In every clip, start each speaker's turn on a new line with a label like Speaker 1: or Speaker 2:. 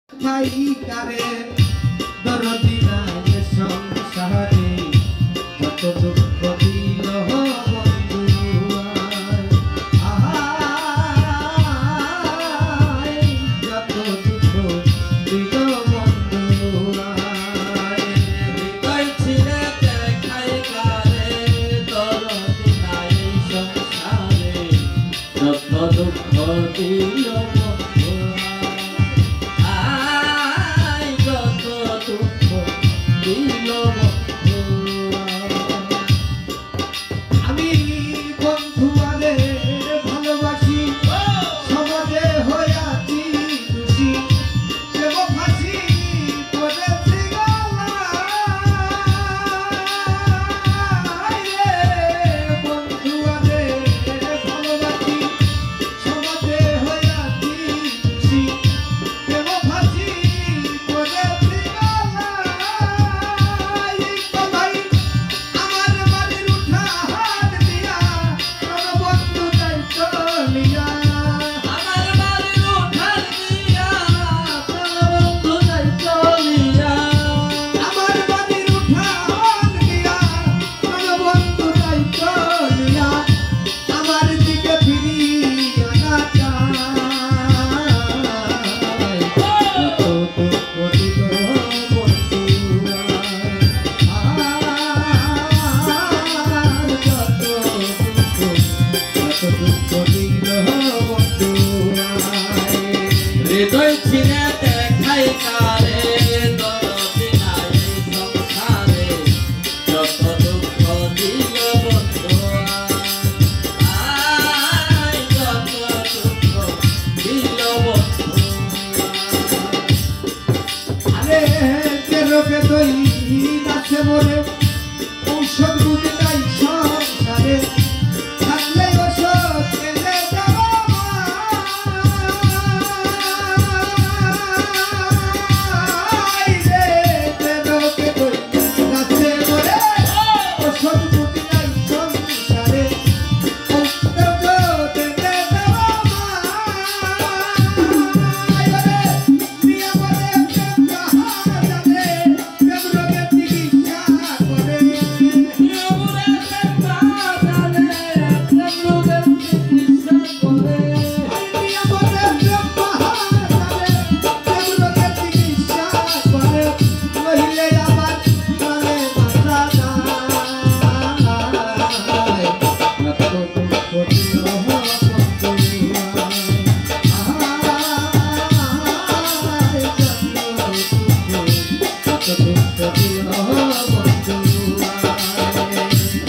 Speaker 1: খাইকারে দরদি নাই সংসারে যত দুঃখ দিল বন্ধু আয় যত দুঃখ দিল বন্ধু
Speaker 2: হৃদয় ছিঁড়ে খাইকারে দরদি নাই সংসারে যত দুঃখ দিল
Speaker 1: আমি বন্ধু আরে ভালোবাসি সমাজে হইয়াছি দোষী দেব ফাঁসি করেছি বন্ধু আরে ভালোবাসি সমাজে হইয়াছি দোষী দেব ফাঁসি করেছি
Speaker 2: হৃদয় ছিঁড়ে খাইকারে দরদি নাই সংসারে যত দুঃখ দিল বন্ধু আয় যত দুঃখ দিল বন্ধু
Speaker 1: আরে যে রোগে দই আছে মরে ঔষধ বুঝে নাই সংসারে থাকলে ওষুধ এনে দেব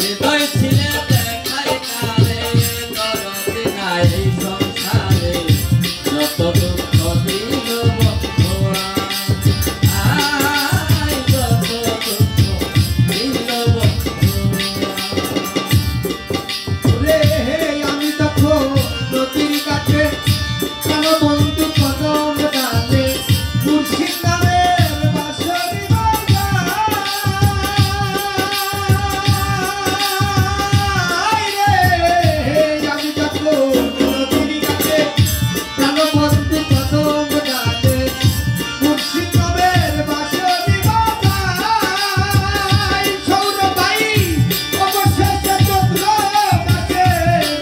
Speaker 2: হৃদয় ছিঁড়ে খাইকারে দরদি নাই সংসারে যত দুঃখ দিল বন্ধু আয় যত দুঃখ দিল বন্ধু
Speaker 1: আমি তখন নদীর কাছে কেন বন্ধু কদম ডালে মুর্শিদ নামের বাঁশরি বাজাই রে। আমি তখন নদীর কাছে কেন বন্ধু কদম ডালে মুর্শিদ নামের বাঁশরি বাজাই। সৌরভ ভাই অবশেষে চন্দ্র কাছে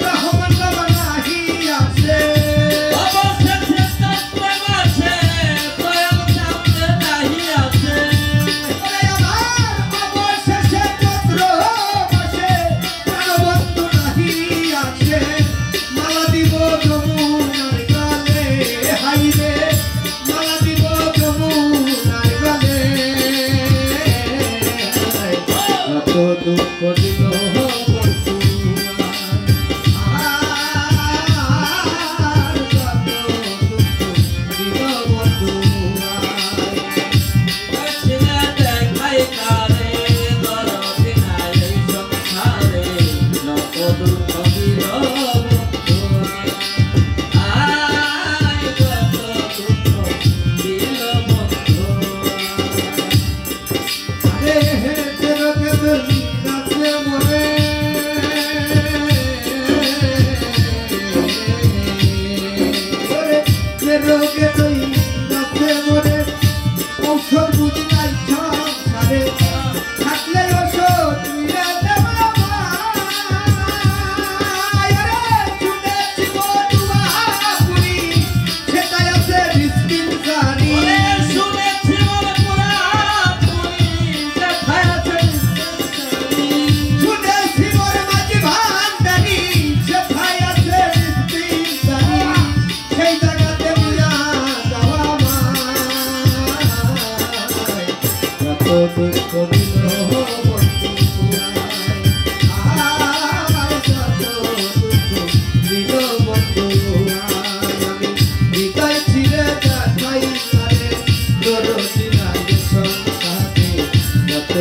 Speaker 1: রহমান বাবা নাহি আছে।
Speaker 2: অবশেষে তত্ত্ব মাসে দয়াল সামনে নাহি আছে
Speaker 1: ওরে আমার অবশেষে চন্দ্র কাছে প্রাণবন্ধু নাহি আছে। মালা দিব যমুনার গালে হাইরে মালা দিব যমুনার গালে কত দুঃখ দিল বন্ধু
Speaker 2: ছিঁড়ে খাইকারে দরদি নাই সংসারে যত দুঃখ দিল বন্ধু আয় যত দুঃখ দিল বন্ধু
Speaker 1: আরে হে তেরো কে দলি রাতে মরে ঔষধ বুঝি নাই সংসারে থাকলে ওষুধ মিলে দেব আমায়। আরে শুনেছি বটুয়া পুরি সেটাই আছে ডিসপেন্সারি।
Speaker 2: ওরে শুনেছি ওরে পুরাপুরি যেথায় আছে ডিসপেন্সারি।
Speaker 1: শুনেছি মোর মাঝি ভান্ডারি সেটাই আছে ডিসপেন্সারি। সেই জায়গাতে বুঝা যাওয়া মায় কত দুঃখ দিল বন্ধু পুরায়। আমার কত দুঃখ দিল বন্ধু পুরায়। আমি হৃদয় ছিঁড়ে দেখাই তারে দরদি নাই সংসারে কত